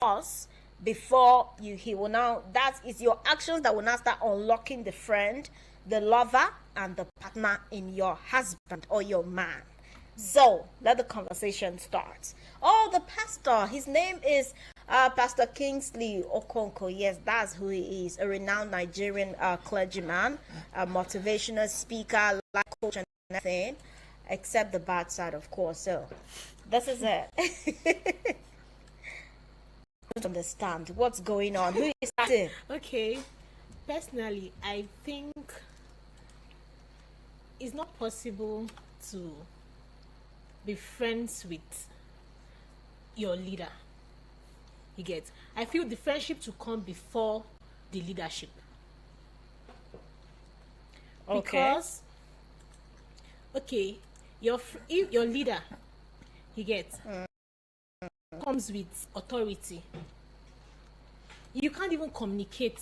cross before he will now, that is your actions that will now start unlocking the friend, the lover, and the partner in your husband or your man. So let the conversation start. Oh, the pastor, his name is Pastor Kingsley Okonkwo. Yes, that's who he is. A renowned Nigerian clergyman, a motivational speaker, life coach, and everything, except the bad side, of course. So this is it. I don't understand what's going on. Who is that? Okay, personally, I think it's not possible to be friends with your leader. You get? I feel the friendship to come before the leadership. Okay. Because, okay, if your leader, you get, comes with authority. You can't even communicate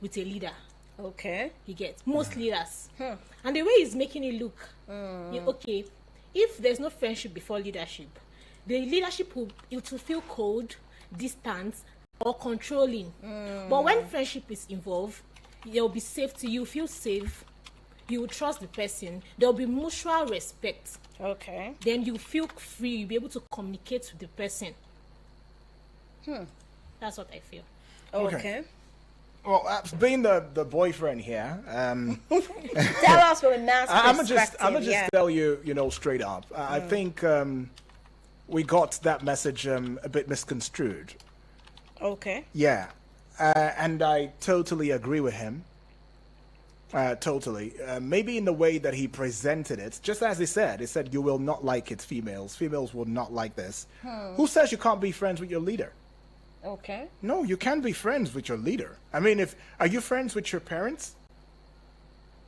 with a leader. Okay. You get most leaders, and the way he's making it look, okay. If there's no friendship before leadership, the leadership will feel cold, distant, or controlling. But when friendship is involved, there'll be safety. You feel safe. You will trust the person. There'll be mutual respect. Okay. Then you feel free. You'll be able to communicate with the person. That's what I feel. Okay. Well, being the boyfriend here, Tell us from a man's perspective. I'm gonna just tell you, straight up. I think we got that message a bit misconstrued. Okay. Yeah, and I totally agree with him. Totally. Maybe in the way that he presented it, just as he said, you will not like it, females. Females will not like this. Who says you can't be friends with your leader? Okay. No, you can't be friends with your leader. I mean, are you friends with your parents?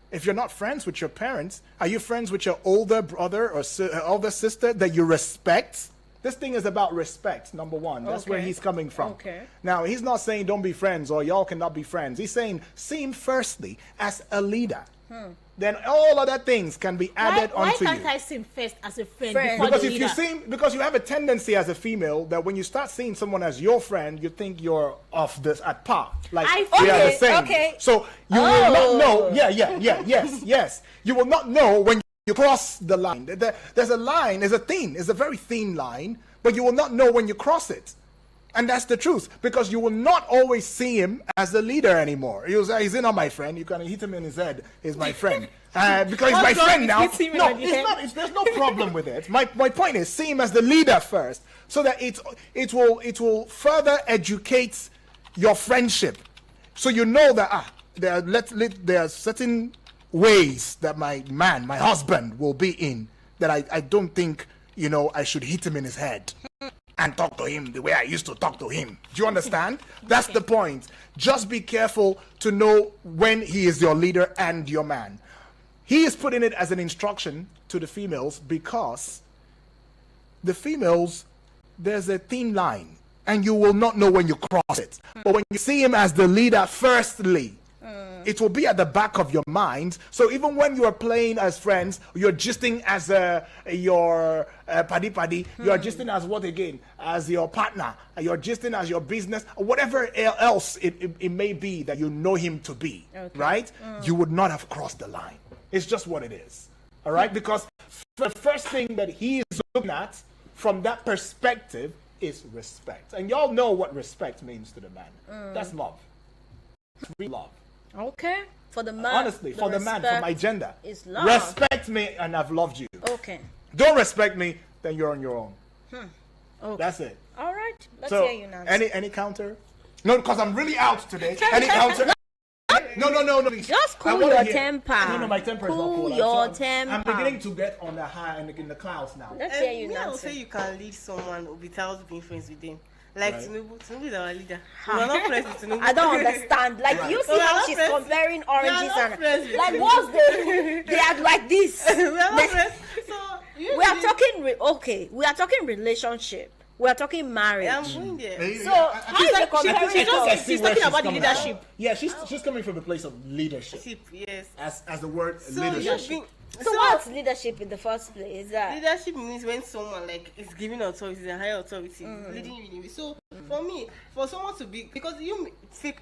If you're not friends with your parents, are you friends with your older brother or older sister that you respect? This thing is about respect, number one. That's where he's coming from. Okay. Now, he's not saying don't be friends or y'all cannot be friends. He's saying see him firstly as a leader. Then all other things can be added onto you. Why can't I see him first as a friend? Because if you see him, because you have a tendency as a female that when you start seeing someone as your friend, you think you're off this at par. Like we are the same. Okay. So you will not know. Yes. You will not know when you cross the line. There's a line, there's a very thin line, but you will not know when you cross it. And that's the truth, because you will not always see him as a leader anymore. He's not my friend. You can hit him in his head. He's my friend. Because he's my friend now. No, it's not. There's no problem with it. My point is, see him as the leader first, so that it will further educate your friendship. So you know that there are certain ways that my husband will be in that I don't think I should hit him in his head and talk to him the way I used to talk to him. Do you understand? That's the point. Just be careful to know when he is your leader and your man. He is putting it as an instruction to the females because the females, there's a thin line and you will not know when you cross it. But when you see him as the leader firstly, it will be at the back of your mind. So even when you are playing as friends, you're gisting as your paddy, you're gisting as what again? As your partner, you're gisting as your business, or whatever else it may be that you know him to be, right? You would not have crossed the line. It's just what it is, all right? Because the first thing that he is looking at from that perspective is respect. And y'all know what respect means to the man. That's love. It's real love. Okay. For the man. Honestly, for the man, for my gender. Is love. Respect me and I've loved you. Okay. Don't respect me, then you're on your own. Okay. That's it. All right. Let's So, hear you now. any counter? No, because I'm really out today. Any counter? No. Just cool your temper. No, my temper is not cool. Cool your temper. I'm beginning to get on the high and in the clouds now. Let's hear you I now. will say you can lead someone without being friends with them. Like Right. Tinubu is our leader. We are not friends with Tinubu. I don't understand. Like you see We are how not she's friends. comparing oranges not and friends with like you. what's they are like this. We are not friends. So We are talking we are talking relationship. We are talking marriage. I'm going there. So how is the comparison? She's talking about the leadership. Yeah, she's coming from a place of leadership. Yes. As the word So leadership. you've So what's leadership in the first place? Is that leadership means when someone like is giving authority, a higher authority, leading you in a way. So for me, for someone to be, because you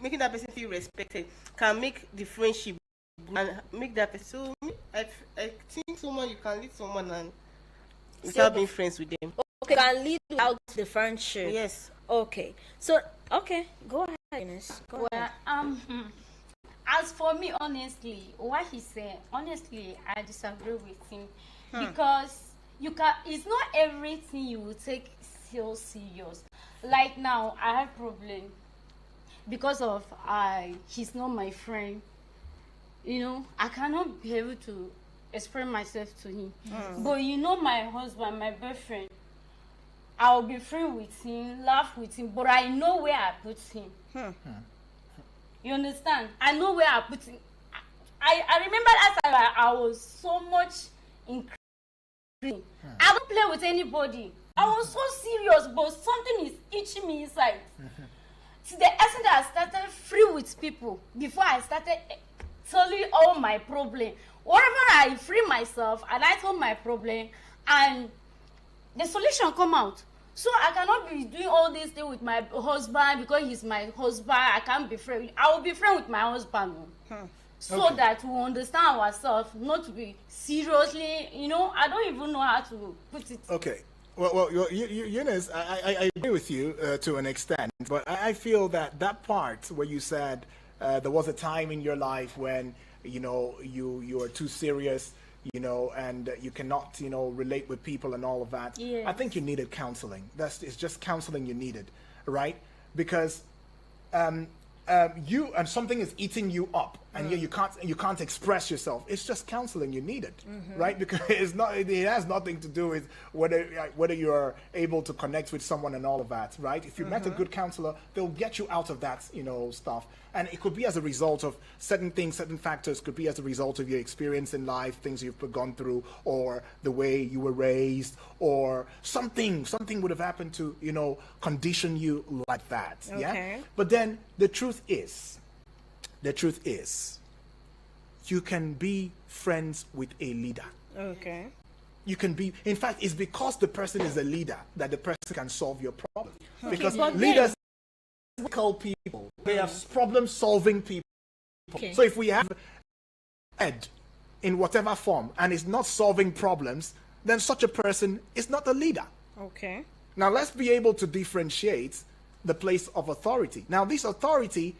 making that person feel respected can make the friendship and make that person. So I think someone, you can lead someone and without being friends with them. okay, can lead out the friendship? Yes. Okay. So okay, go ahead, Ines. Go ahead. As for me, honestly, what he said, honestly, I disagree with him because it's not everything you will take so serious. Like now, I have problem because of he's not my friend. You know, I cannot be able to express myself to him. But you know, my husband, my boyfriend, I'll be friend with him, laugh with him, but I know where I put him. You understand? I know where I put him. I remember that time I was so much increasing. I don't play with anybody. I was so serious, but something is itching me inside. To the extent that I started free with people before I started telling all my problem. Wherever I free myself and I told my problem, and the solution come out. So I cannot be doing all this thing with my husband because he's my husband. I can't be friend. I will be friend with my husband. So that we understand ourselves, not to be seriously, you know, I don't even know how to put it. Okay. Well, Eunice, I agree with you to an extent, but I feel that part where you said there was a time in your life when, you know, you are too serious, you know, and you cannot, you know, relate with people and all of that. Yes. I think you needed counseling. It's just counseling you needed, right? Because you and something is eating you up, and you can't express yourself. It's just counseling you needed, right? Because it has nothing to do with whether you're able to connect with someone and all of that, right? If you met a good counselor, they'll get you out of that, you know, stuff. And it could be as a result of certain things, certain factors. Could be as a result of your experience in life, things you've gone through, or the way you were raised, or something would have happened to, you know, condition you like that. Yeah. But then the truth is, you can be friends with a leader. Okay. You can be, in fact, it's because the person is a leader that the person can solve your problem. Because leaders call people, they are problem-solving people. So if we have ed in whatever form and is not solving problems, then such a person is not a leader. Okay. Now let's be able to differentiate the place of authority. Now this authority,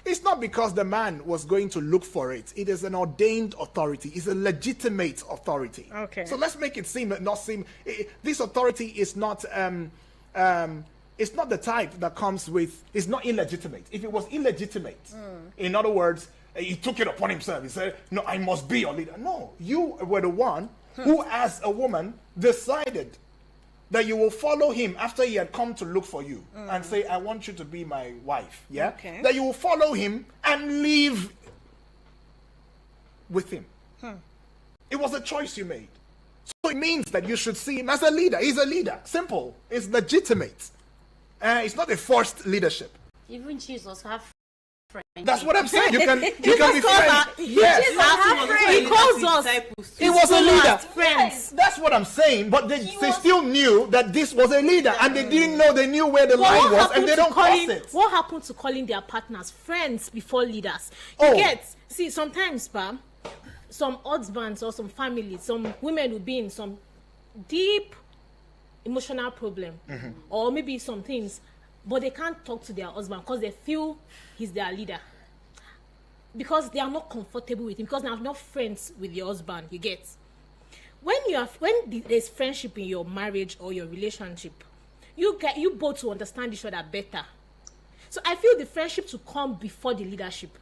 it's not because the man was going to look for it. It is an ordained authority. It's a legitimate authority. Okay. So let's make it this authority is not it's not the type that comes with, it's not illegitimate. If it was illegitimate, in other words, he took it upon himself. He said, no, I must be your leader. No, you were the one who, as a woman, decided that you will follow him after he had come to look for you and say, I want you to be my wife. Yeah? Okay. That you will follow him and live with him. It was a choice you made. So it means that you should see him as a leader. He's a leader. Simple. It's legitimate. It's not a forced leadership. Even Jesus have friends. That's what I'm saying. You can be friends. Yes. He calls us. He was a leader. Friends. That's what I'm saying. But they still knew that this was a leader, and they didn't know. They knew where the line was, and they don't cross it. What happened to calling their partners friends before leaders? See, sometimes, some husbands or some families, some women will be in some deep emotional problem, or maybe some things, but they can't talk to their husband because they feel he's their leader, because they are not comfortable with him, because they are not friends with your husband. You get? When there's friendship in your marriage or your relationship, you both to understand each other better. So I feel the friendship to come before the leadership.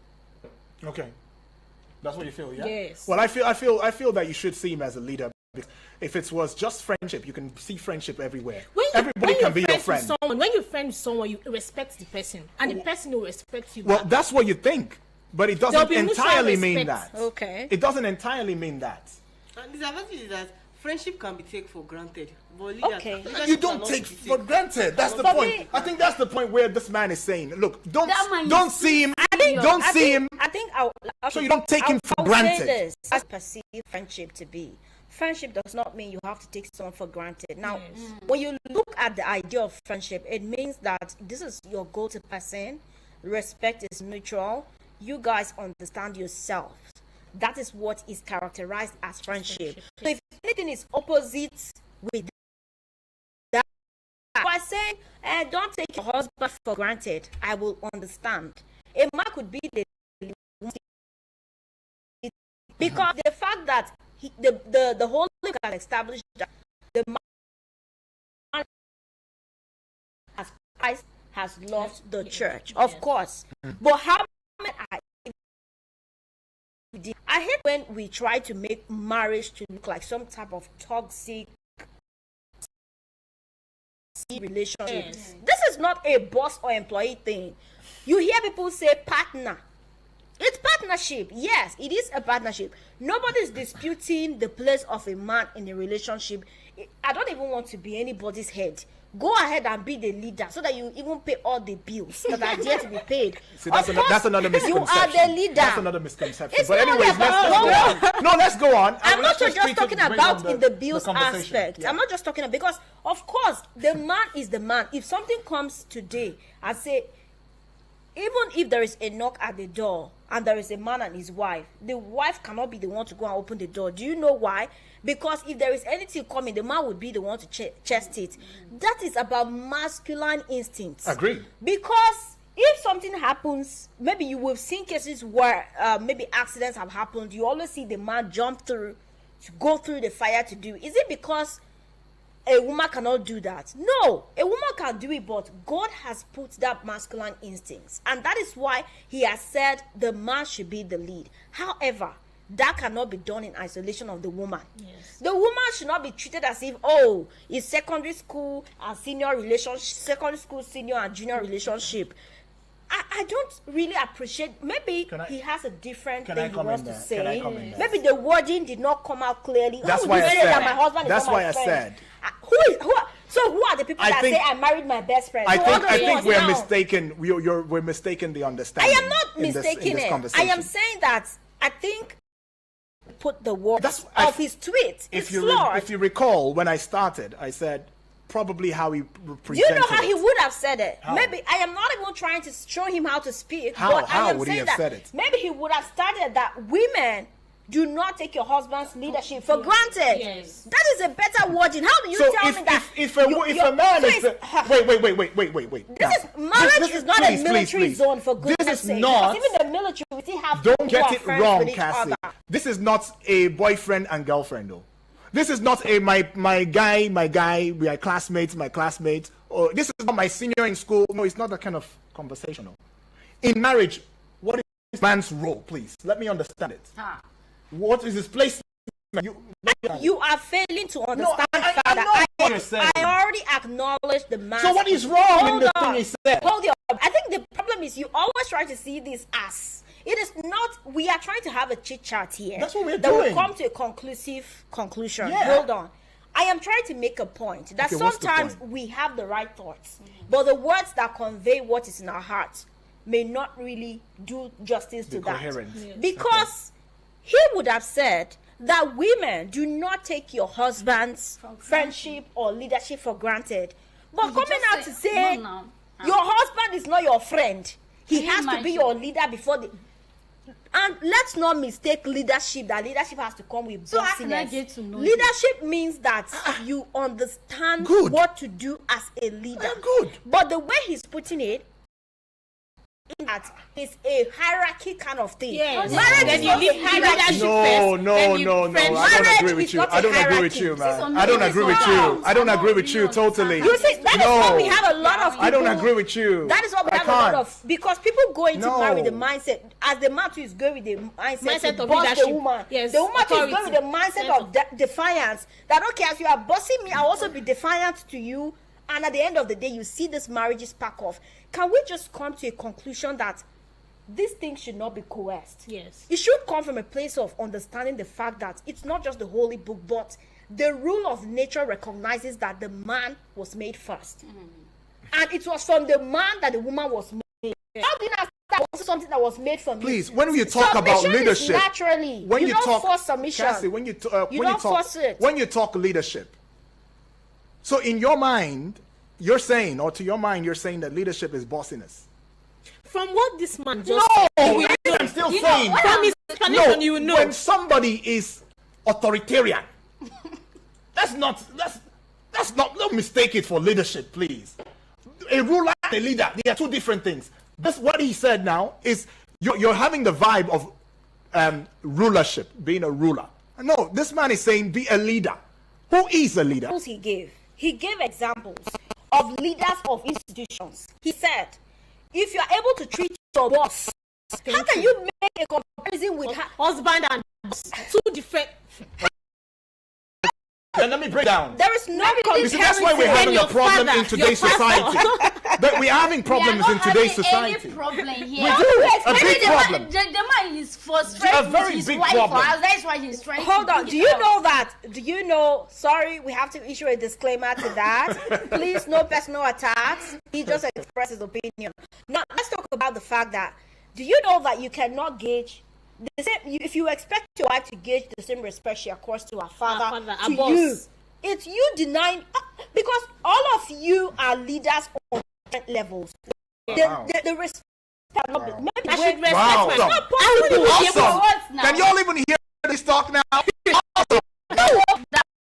Okay, that's what you feel, yeah? Yes. Well, I feel that you should see him as a leader. If it was just friendship, you can see friendship everywhere. Everybody can be your friend. When you're friends with someone, you respect the person, and the person will respect you. Well, that's what you think, but it doesn't entirely mean that. Okay. It doesn't entirely mean that. And the disadvantage is that friendship can be taken for granted. But You don't take for granted. That's the point. I think that's the point where this man is saying, look, don't see him. I think So you don't take him for I'll granted. say this. I perceive friendship to be. Friendship does not mean you have to take someone for granted. Now, when you look at the idea of friendship, it means that this is your go-to person. Respect is mutual. You guys understand yourself. That is what is characterized as friendship. So if anything is opposite with that, by saying, don't take your husband for granted, I will understand. A man could be the because the fact that the whole thing can establish that the man as Christ has loved the church, of course. But how many I hate when we try to make marriage to look like some type of toxic relationship. This is not a boss or employee thing. You hear people say partner. It's partnership. Yes, it is a partnership. Nobody's disputing the place of a man in a relationship. I don't even want to be anybody's head. Go ahead and be the leader so that you even pay all the bills that are there to be paid. See, that's another misconception. You are the leader. That's another misconception. It's But not anyways, let's go on. No, let's go on. I'm not Let's just talking about in the bills conversation. aspect. Yeah. I'm not just talking about, because of course the man is the man. If something comes today, I say, even if there is a knock at the door and there is a man and his wife, the wife cannot be the one to go and open the door. Do you know why? Because if there is anything coming, the man would be the one to chest it. That is about masculine instincts. Agree. Because if something happens, maybe you will have seen cases where maybe accidents have happened. You always see the man jump through to go through the fire to do. Is it because a woman cannot do that? No, a woman can do it, but God has put that masculine instincts, and that is why he has said the man should be the lead. However, that cannot be done in isolation of the woman. Yes. The woman should not be treated as if, it's secondary school and senior relationship, secondary school senior and junior relationship. I don't really appreciate. Maybe he has a different thing he wants to say. Maybe the wording did not come out clearly. That's why I said. That my husband That's is not why my I friend? said. Who are the people that say I married my best friend? I So think all those ones we're now. mistaken. We're mistaken the I understanding. am not mistaking it. I am saying that I think put the word of his tweet. It's flawed. If you recall, when I started, I said probably how he Do presented you know how it. he would have said it? How? Maybe I am not even trying to show him how to speak. How? But How I am would he saying have that said it? maybe he would have started that women do not take your husband's leadership for granted. Yes. That is a better wording. How do you So tell me that? if a man is wait. Marriage is not a military zone, for goodness This is sake. not. Because even the military, we still have Don't people get who are it friends wrong, with each Cassie. other. This is not a boyfriend and girlfriend, though. This is not a my guy, we are classmates, my classmates. Or this is not my senior in school. No, it's not that kind of conversational. In marriage, what is man's role, please? Let me understand it. What is his place? You are failing to understand the fact I know that what you're saying. I already acknowledged the man. So what is wrong in the thing he said? Hold on. I think the problem is you always try to see this as. It is not. We are trying to have a chit chat here. That's what we're that will doing. come to a conclusive conclusion. Yeah. Hold on. I am trying to make a point that Okay, what's the sometimes point? we have the right thoughts, but the words that convey what is in our hearts may not really do justice to that. coherence. Yes. Because he would have said that women do not take your husband's friendship or leadership for granted. But You coming just out to say no. your husband is not your friend, he Can you has to be imagine? your leader before the. And let's not mistake leadership, that leadership has to come with So how can I bossiness. get to know you? Leadership means that you understand Good. what to do as a leader. Good. But the way he's putting it, that is a hierarchy kind of thing. Yes. Marriage Then is you not leave a hierarchy hierarchy. first, then you No. friendship. I don't agree Marriage with is you. not I a don't agree with hierarchy. you, This is man. on I don't the agree with basis you. of I don't how agree with we you understand totally. You see, that is what we have a lot of people. I don't agree with you. That is what we I have a lot can't. of, because people go into No. marry the mindset, as the man too is going with the mindset to of boss the leadership. woman. Yes, The woman too is authority. going with the mindset Sense of defiance. That okay, as you are bossing me, I'll also be defiant to you. And at the end of the day, you see this marriages pack off. Can we just come to a conclusion that these things should not be coerced? Yes. It should come from a place of understanding the fact that it's not just the holy book, but the rule of nature recognizes that the man was made first. And it was from the man that the woman was made. How do you not that was something that was made from Please, you. when you talk about Submission is leadership, naturally. when you don't talk force submission. Cassie, when you don't force it. when you talk leadership, so in your mind, you're saying, or to your mind, you're saying that leadership is bossiness. From what this man just No, I'm still saying. from his explanation, you know. When somebody is authoritarian, that's not. Don't mistake it for leadership, please. A ruler and a leader, they are two different things. That's what he said now is you're having the vibe of rulership, being a ruler. No, this man is saying be a leader. Who is a leader? He gave examples of leaders of institutions. He said, if you are able to treat your boss, how can you make a comparison with husband and boss? Two different. Then let me break down. There is no comparison. You see, that's why we're having a problem in today's society. But we're having problems in today's society. Any problem here. We do. A big problem. The man is frustrated A very with his big wife. problem. That's why he's trying Hold to on. dig Do it you out. know that? Do you know? Sorry, we have to issue a disclaimer to that. Please, no personal attacks. He just expressed his opinion. Now, let's talk about the fact that, do you know that you cannot gauge the same, if you expect your wife to gauge the same respect she accords to her father, to boss. you, it's you denying, because all of you are leaders on different levels. Wow. The respect. Wow. I should respect Wow. my Awesome. not possible. Awesome. What now? Can you all even hear this talk now? Awesome.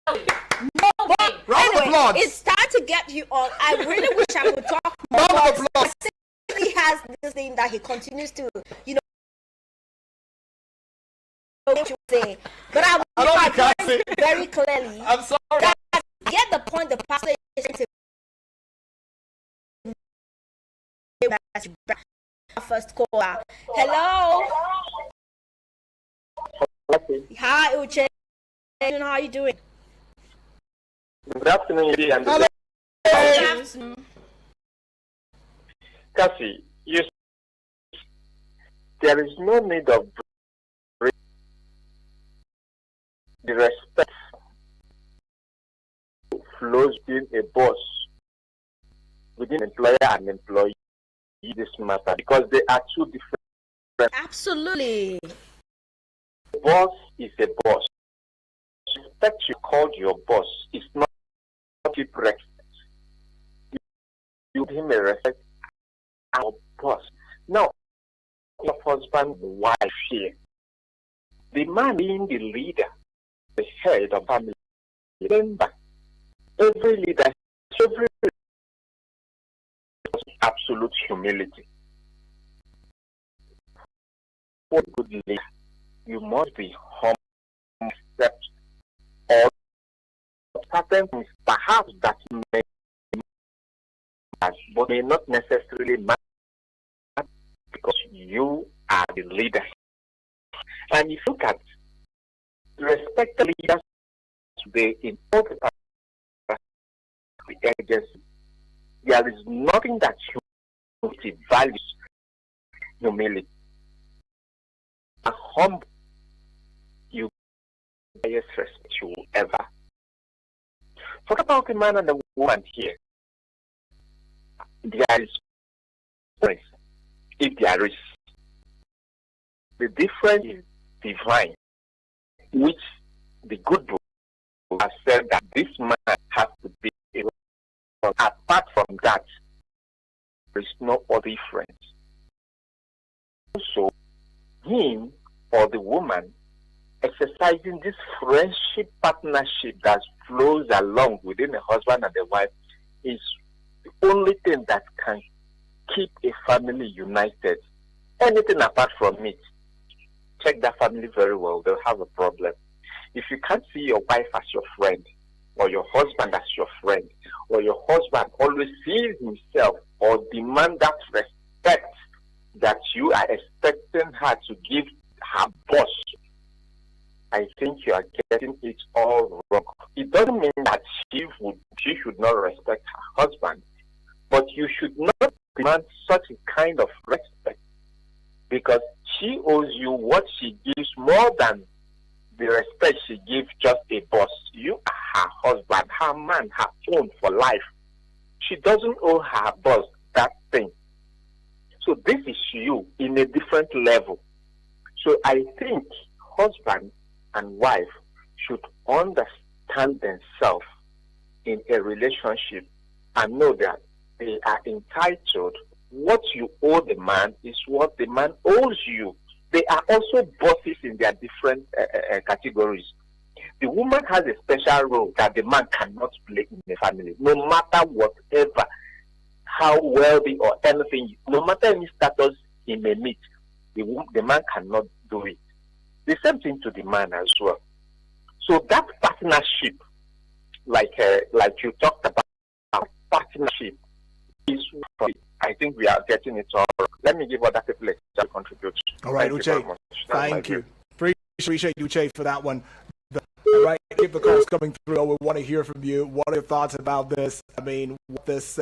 No way. Round of applause. It's time to get you on. I really wish I could talk more. Round of but applause. He has this thing that he continues to, say. But I don't will think I say. very clearly I'm sorry. that get the point the pastor is trying to first caller. Hello. Hi, Uche. How are you doing? Good afternoon, Lee, and Hello. Good afternoon. Cassie. There is no need of the respect flows between a boss, within employer and employee. This matter because they are two different. Absolutely. The boss is a boss. Respect you called your boss is not keep respect. You give him a respect. Our boss. Now, your husband, wife here. The man being the leader, the head of family. Remember, every leader, every absolute humility. For a good leader, you must be humble, accept all certain things, perhaps that may but may not necessarily matter because you are the leader. And if you look at respect the leaders today in all the agency, there is nothing that humility values humility. A humble, you highest respect you will ever. Talk about the man and the woman here. There is difference. If there is, the difference is divine, which the good book has said that this man has to be able. Apart from that, there is no other difference. Also, him or the woman exercising this friendship partnership that flows along within a husband and a wife is the only thing that can keep a family united. Anything apart from it, check that family very well, they'll have a problem. If you can't see your wife as your friend, or your husband as your friend, or your husband always sees himself or demand that respect that you are expecting her to give her boss, I think you are getting it all wrong. It doesn't mean that she should not respect her husband, but you should not demand such a kind of respect because she owes you what she gives more than the respect she gives just a boss. You are her husband, her man, her own for life. She doesn't owe her boss that thing. So this is you in a different level. So I think husband and wife should understand themselves in a relationship and know that they are entitled. What you owe the man is what the man owes you. They are also bosses in their different categories. The woman has a special role that the man cannot play in the family, no matter whatever, how wealthy or anything, no matter any status he may meet, the man cannot do it. The same thing to the man as well. So that partnership, like you talked about, partnership is, I think we are getting it all. Let me give other people to contribute. All right, Uche. Thank you. Appreciate you, Uche, for that one. All right, keep the calls coming through. We want to hear from you. What are your thoughts about this? I mean, what this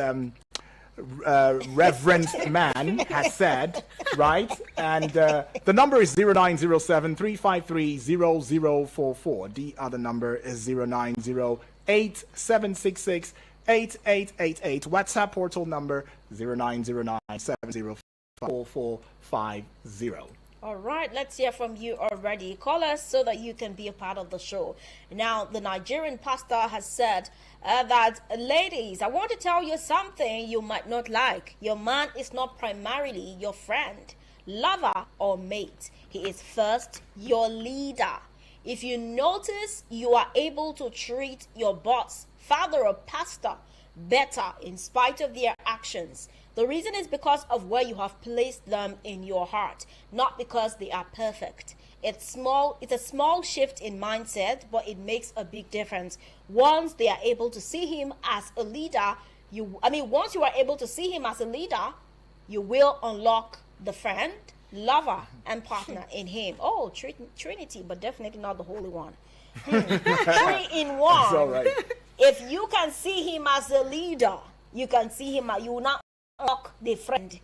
reverend man has said, right? And the number is 0907-353-0044. The other number is 090-8766-8888. WhatsApp portal number 0909-704-4450. All right, let's hear from you already. Call us so that you can be a part of the show. Now, the Nigerian pastor has said that, ladies, I want to tell you something you might not like. Your man is not primarily your friend, lover, or mate. He is first your leader. If you notice you are able to treat your boss, father, or pastor better in spite of their actions, the reason is because of where you have placed them in your heart, not because they are perfect. It's a small shift in mindset, but it makes a big difference. Once they are able to see him as a leader, once you are able to see him as a leader, you will unlock the friend, lover, and partner in him. Oh, Trinity, but definitely not the Holy One. 3 in 1. That's all right. If you can see him as a leader, you can see him, you will not unlock the friend.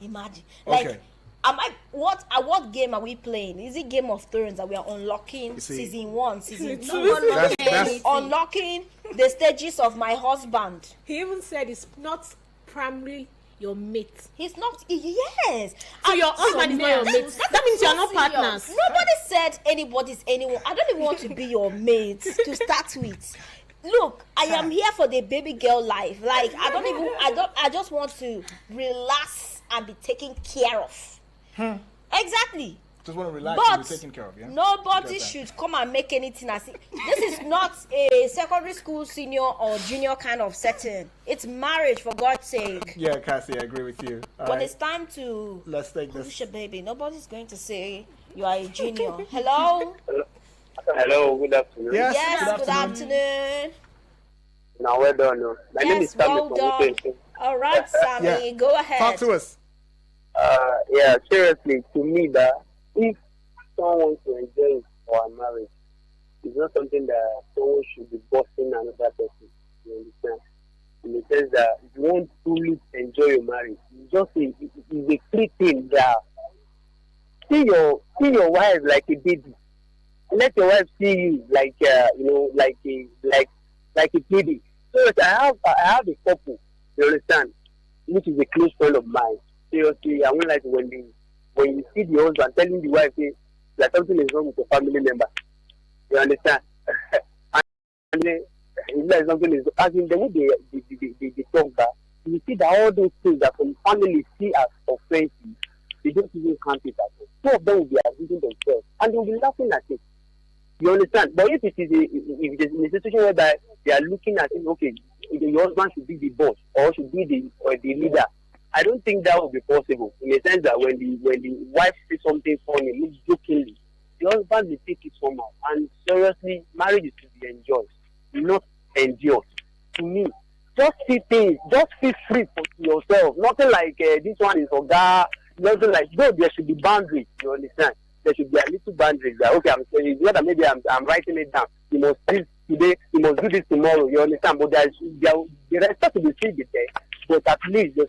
Imagine. Okay. What game are we playing? Is it Game of Thrones that we are unlocking season 1, season 2? Unlocking the stages of my husband. He even said it's not primarily your mate. He's not. Yes. So your husband is not your mate. That means you are not partners. Nobody said anybody's anyone. I don't even want to be your mate to start with. Look, I am here for the baby girl life. Like, I just want to relax and be taken care of. Exactly. Just want to relax and be taken care of, yeah? Nobody should come and make anything as it. This is not a secondary school senior or junior kind of setting. It's marriage, for God's sake. Yeah, Cassie, I agree with you. But it's time to let's take this. push a baby. Nobody's going to say you are a junior. Hello? Hello, good afternoon. Yes, good afternoon. Now, well done. My name is Sammy well from done. Okonkwo. All right, Sammy, go ahead. Talk to us. Yeah, seriously, to me, that if someone wants to enjoy our marriage, it's not something that someone should be bossing another person. You understand? In the sense that if you want to truly enjoy your marriage, it's a free thing that see your wife like a baby. Let your wife see you like like a baby. So I have a couple, you understand, which is a close friend of mine. Seriously, I won't like when you see the husband telling the wife that something is wrong with your family member. You understand? And it's like something is, as in the way they talk that, you see that all those things that some families see as offensive, they don't even count it as well. Two of them will be abusing themselves and they will be laughing at it. You understand? But if it is in a situation where they are looking at it, okay, your husband should be the boss or should be the leader, I don't think that would be possible. In the sense that when the wife says something funny, jokingly, the husband will take it somehow. And seriously, marriage is to be enjoyed, not endured. To me, just see things, just feel free for yourself. Nothing like this one is for God. Nothing like, no, there should be boundaries. You understand? There should be a little boundaries that, okay, I'm saying, whether maybe I'm writing it down. You must do this today, you must do this tomorrow. You understand? But the respect to be free there. But at least it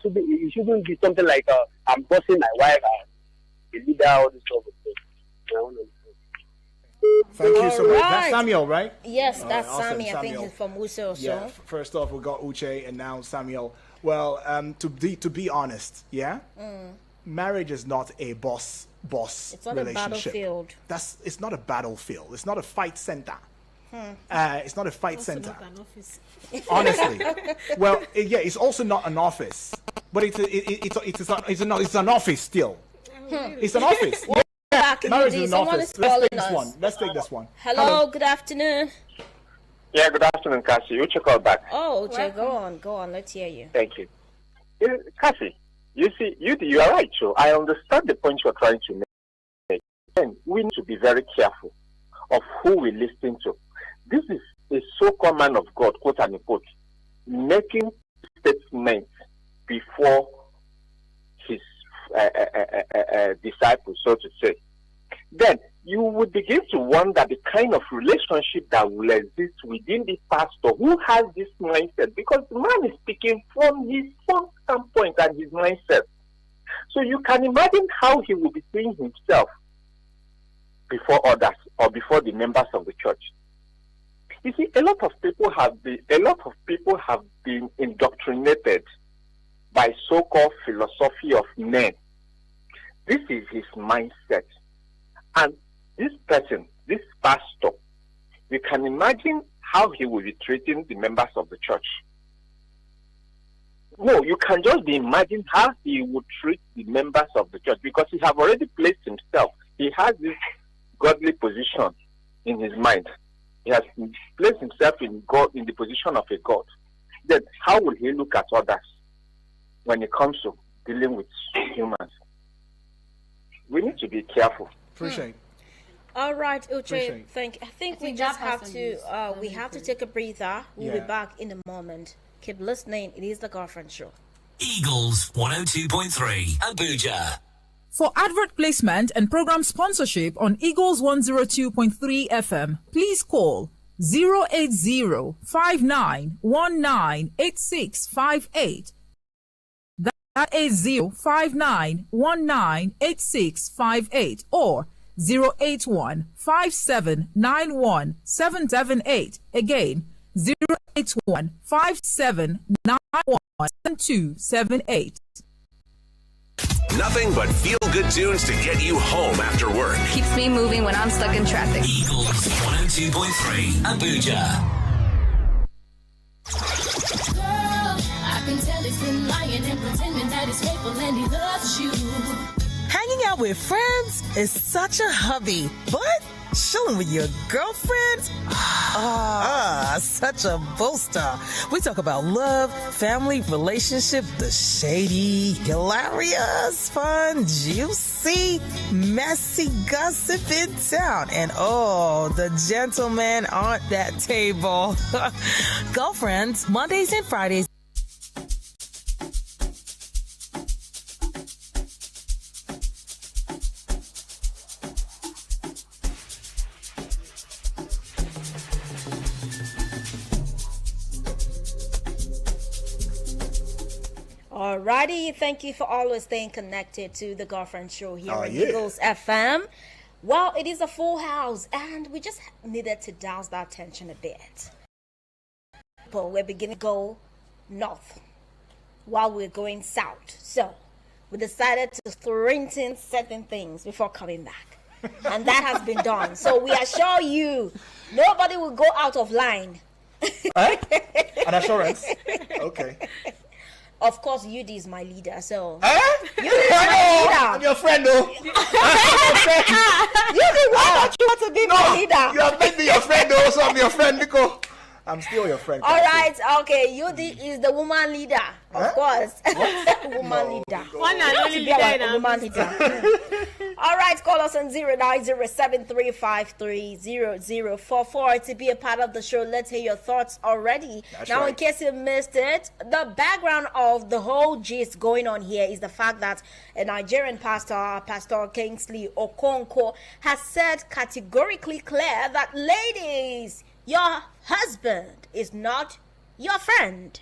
shouldn't be something like I'm bossing my wife, the leader, all this sort of thing. Thank you so much. Right. That's Samuel, right? Yes, that's awesome, Sammy. I think Samuel. he's from Wuse or so. Yeah. First off, we got Uche and now Samuel. Well, to be honest, yeah. marriage is not a boss It's not a relationship. battlefield. It's not a battlefield. It's not a fight center. It's not a fight Also center. not an office. Honestly, well, it's also not an office, but it's an office still. It's an office. Back, Marriage Yudi, is an someone office. is Let's calling take this us. one. Let's take this one. Hello, good afternoon. Yeah, good afternoon, Cassie. You should call back. Oh, Jay, go on. Let's hear you. Thank you. Cassie, you see, you are right, so I understand the point you're trying to make. And we need to be very careful of who we listen to. This is a so-called man of God, quote unquote, making statements before his disciples, so to say. Then you would begin to wonder the kind of relationship that will exist within the pastor who has this mindset, because the man is speaking from his own standpoint and his mindset. So you can imagine how he will be seeing himself before others or before the members of the church. You see, a lot of people have been indoctrinated by so-called philosophy of men. This is his mindset. And this person, this pastor, you can imagine how he will be treating the members of the church. No, you can just imagine how he would treat the members of the church, because he have already placed himself. He has this godly position in his mind. He has placed himself in God, in the position of a God. Then how will he look at others when it comes to dealing with humans? We need to be careful. Appreciate. All right, Uche, Appreciate. I think we think just that have person to is we have to take a breather. We'll be Yeah. back in a moment. Keep listening. It is the Girlfriend Show. Eagles 102.3 Abuja. For advert placement and program sponsorship on Eagles 102.3 FM, please call 080-5919-8658. That is 059198658 or 081-5791-778. Again, 081-5791-7278. Nothing but feel-good tunes to get you home after work. Keeps me moving when I'm stuck in traffic. Eagles 102.3 Abuja. I can tell he's been lying and pretending that he's faithful and he loves you. Hanging out with friends is such a hobby, but chilling with your girlfriend? Such a booster. We talk about love, family, relationship, the shady, hilarious, fun, juicy, messy gossip in town. And the gentlemen on that table. Girlfriends, Mondays and Fridays. Alrighty, thank you for always staying connected to the Girlfriend Show here on yeah. Eagles FM. Well, it is a full house, and we just needed to douse that tension a bit. But we're beginning to go north while we're going south. So we decided to strengthen certain things before coming back. And that has been done. So we assure you, nobody will go out of line. An assurance. Okay. Of course, Yudi is my leader, so... Yudi is my leader. I'm your friend, though. Yudi, why don't you want to be my leader? You have made me your friend, though, so I'm your friend, Nico. I'm still your friend. All right, okay. Yudi is the woman leader, of course. Woman leader. One and only Be like leader a woman leader. All right, call us on 09073530044 to be a part of the show. Let's hear your thoughts already. That's now, right. in case you missed it, the background of the whole gist going on here is the fact that a Nigerian pastor, Pastor Kingsley Okonkwo, has said categorically clear that ladies, your husband is not your friend,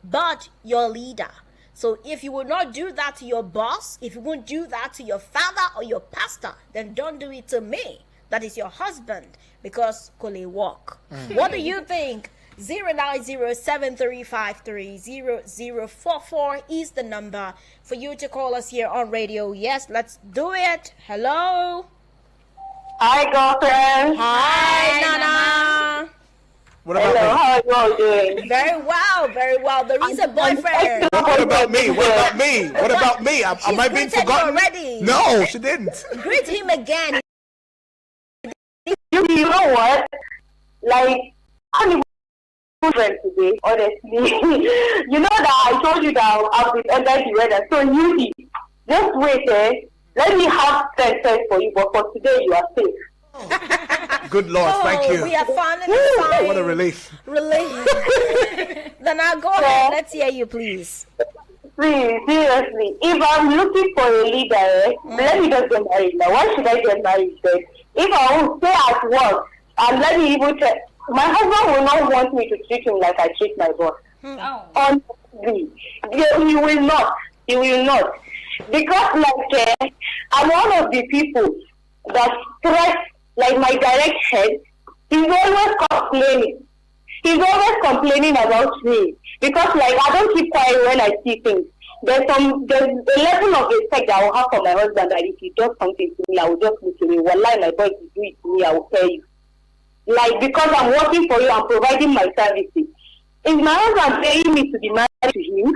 but your leader. So if you will not do that to your boss, if you won't do that to your father or your pastor, then don't do it to me. That is your husband, because kole walk. What do you think? 09073530044 is the number for you to call us here on radio. Yes, let's do it. Hello. Hi, girlfriend. Hi, Nana. What about Hello, me? how are you all doing? Very well, very well. There is a boyfriend. What about me? What about me? What about me? Am I being greeted you forgotten? already. No, she didn't. Greet him again. You know what? Like, I'm a good friend today, honestly. You know that I told you that I've been under the weather. So, you just wait, Let me have 10 cents for you, but for today, you are safe. Good Lord, thank you. We are finally fine. What a relief. Then I'll go ahead. Let's hear you, please. Please, seriously, if I'm looking for a leader, let me just get married now. Why should I get married then? If I will stay at work and let me even check, my husband will not want me to treat him like I treat my boss. Honestly, he will not. He will not. Because, like, I'm one of the people that stress, like, my direct head. He's always complaining. He's always complaining about me. Because, like, I don't keep quiet when I see things. There's a level of respect that I will have for my husband that if he does something to me, I will just look to me. Wallahi, my boy, if you do it to me, I will tell you. Like, because I'm working for you, I'm providing my services. Is my husband paying me to be married to him?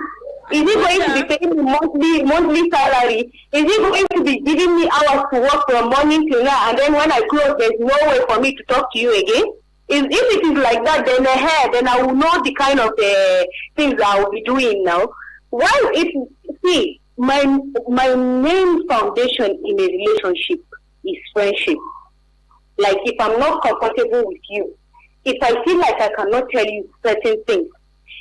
Is he going to be paying me monthly salary? Is he going to be giving me hours to work from morning till now, and then when I close, there's no way for me to talk to you again? If it is like that, then I will know the kind of things I will be doing now. See, my main foundation in a relationship is friendship. Like, if I'm not comfortable with you, if I feel like I cannot tell you certain things,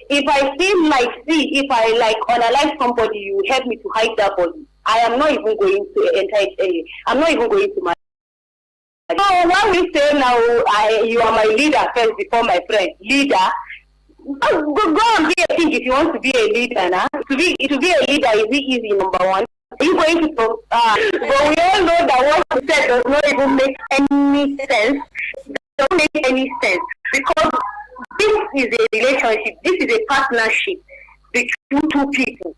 if I feel like, if I like analyze somebody, you help me to hide that body, I am not even going to enter it. I'm not even going to marry. So when we say now, you are my leader first before my friend. Leader, go and be a thing if you want to be a leader. Nah? To be a leader is easy, number one. Are you going to but we all know that what you said does not even make any sense. Doesn't make any sense because this is a relationship. This is a partnership between two people.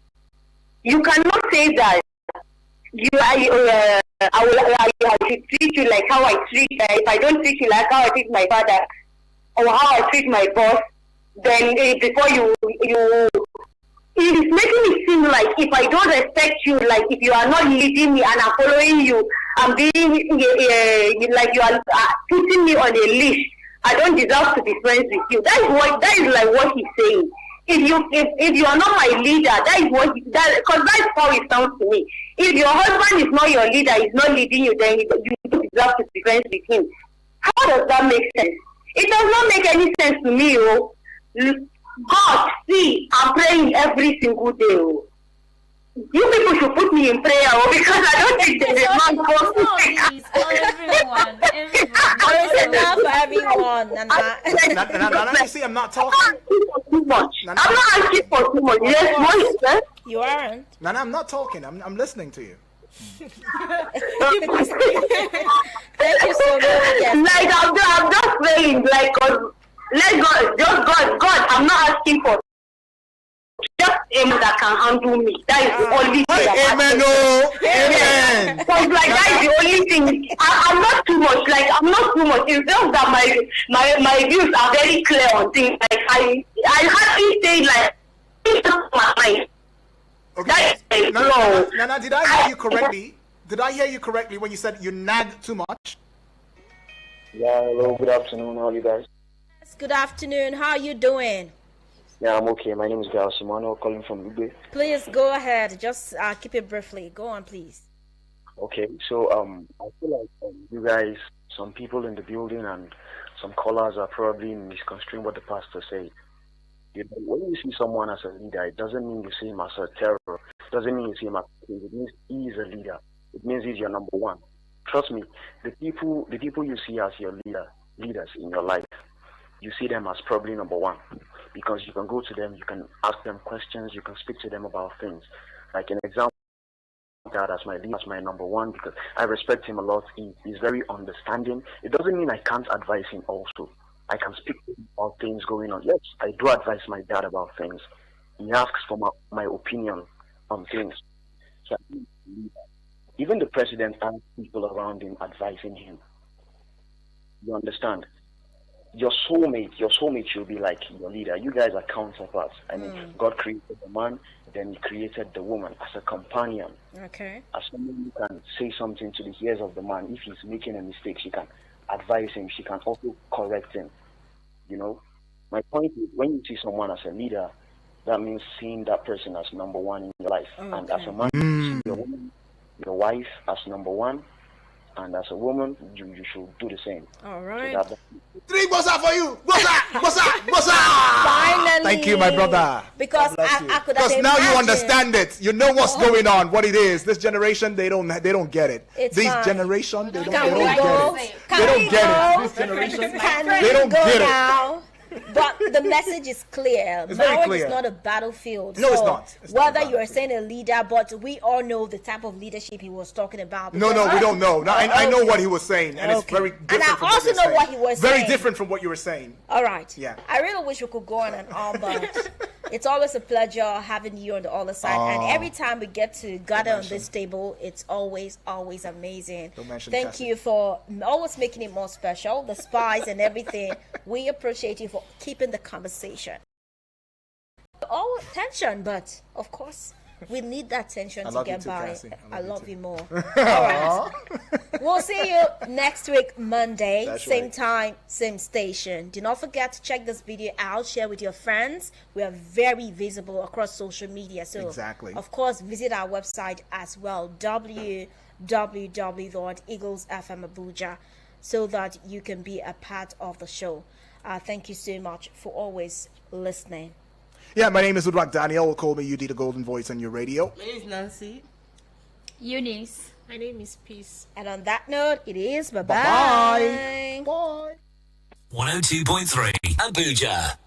You cannot say that I should treat you like how I treat. If I don't treat you like how I treat my father or how I treat my boss, then before you. It is making it seem like if I don't respect you, like if you are not leading me and I'm following you, I'm being like you are putting me on a leash. I don't deserve to be friends with you. That is like what he's saying. If you are not my leader, that is what because that's how it sounds to me. If your husband is not your leader, he's not leading you, then you don't deserve to be friends with him. How does that make sense? It does not make any sense to me. God, see, I'm praying every single day. You people should put me in prayer because I don't think there's a man for everyone. There is enough for everyone. Nana, you see, I'm not talking. Too much. I'm not asking for too much. Yes, what? You aren't. Nana, I'm not talking. I'm listening to you. Thank you so much. Yes. Like I'm just praying, like let God, I'm not asking for just him that can handle me. That is the only thing. Amen. Amen. Because like that is the only thing. I'm not too much. Like I'm not too much. It's just that my views are very clear on things. Like I hardly say like it's just my mind. Okay. Nana, did I hear you correctly? Did I hear you correctly when you said you nag too much? Yeah, hello, good afternoon. How are you guys? Good afternoon. How are you doing? Yeah, I'm okay. My name is Gal Simano, calling from Ugbe. Please go ahead. Just keep it briefly. Go on, please. Okay, so I feel like you guys, some people in the building and some callers are probably misconstruing what the pastor said. You know, when you see someone as a leader, it doesn't mean you see him as a terror. It doesn't mean you see him as a king. It means he is a leader. It means he's your number one. Trust me, the people you see as your leaders in your life, you see them as probably number one, because you can go to them, you can ask them questions, you can speak to them about things. Like an example, God as my leader, as my number one, because I respect him a lot. He's very understanding. It doesn't mean I can't advise him also. I can speak to him about things going on. Yes, I do advise my dad about things. He asks for my opinion on things. So even the president and people around him advising him. You understand? Your soulmate should be like your leader. You guys are counterparts. I mean, God created the man, then He created the woman as a companion. Okay. As someone who can say something to the ears of the man. If he's making a mistake, she can advise him. She can also correct him. You know, my point is, when you see someone as a leader, that means seeing that person as number one in your life. Okay. And as a man, you see your wife as number one. And as a woman, you should do the same. All right. So 3 bossa for you. Bossa. Finally. Thank you, my brother. Because I could have Because now you imagined. understand it. You know what's going on, what it is. This generation, they don't get it. It's This fine. generation, they don't Can we get go? it. Can They we don't get go? it. This generation, Can they we don't go get it. now? But the message is clear. It's very Marriage clear. is not a battlefield. No, it's So not. It's not a whether you are saying a leader, but we all know the type of leadership he was talking about. No, we don't know. Now, I know what he was saying, and it's Okay. very And different I from also what know you're what saying. he was Very saying. different from what you were saying. All right. Yeah. I really wish we could go on and on, but it's always a pleasure having you on the other side. And every time we get to gather on this table, it's always amazing. Don't mention Thank Cassie. you for always making it more special, the spice and everything. We appreciate you for keeping the conversation. All tension, but of course, we need that tension I to love you get too, by. Cassie. I love you more. All right. We'll see you next week, Monday, That's same right. time, same station. Do not forget to check this video out, share with your friends. We are very visible across social media. So, Exactly. of course, visit our website as well, www.eaglesfm Abuja, so that you can be a part of the show. Thank you so much for always listening. Yeah, my name is Udrak Daniel. Call me UD, the Golden Voice on your radio. My name is Nancy. Eunice. My name is Peace. And on that note, it is Bye-bye. Bye. 102.3 Abuja.